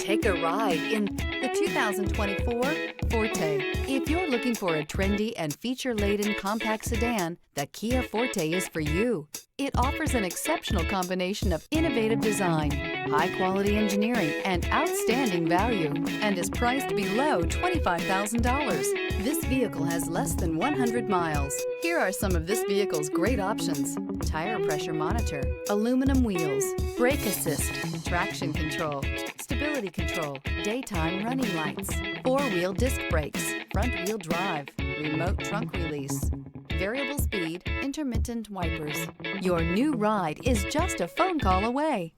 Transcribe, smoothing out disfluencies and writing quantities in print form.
Take a ride in the 2024 Forte. If you're looking for a trendy and feature-laden compact sedan, the Kia Forte is for you. It offers an exceptional combination of innovative design, high-quality engineering, and outstanding value, and is priced below $25,000. This vehicle has less than 100 miles. Here are some of this vehicle's great options: tire pressure monitor, aluminum wheels, brake assist, traction control, stability control, daytime running lights, four-wheel disc brakes, front-wheel drive, remote trunk release, variable speed, intermittent wipers. Your new ride is just a phone call away.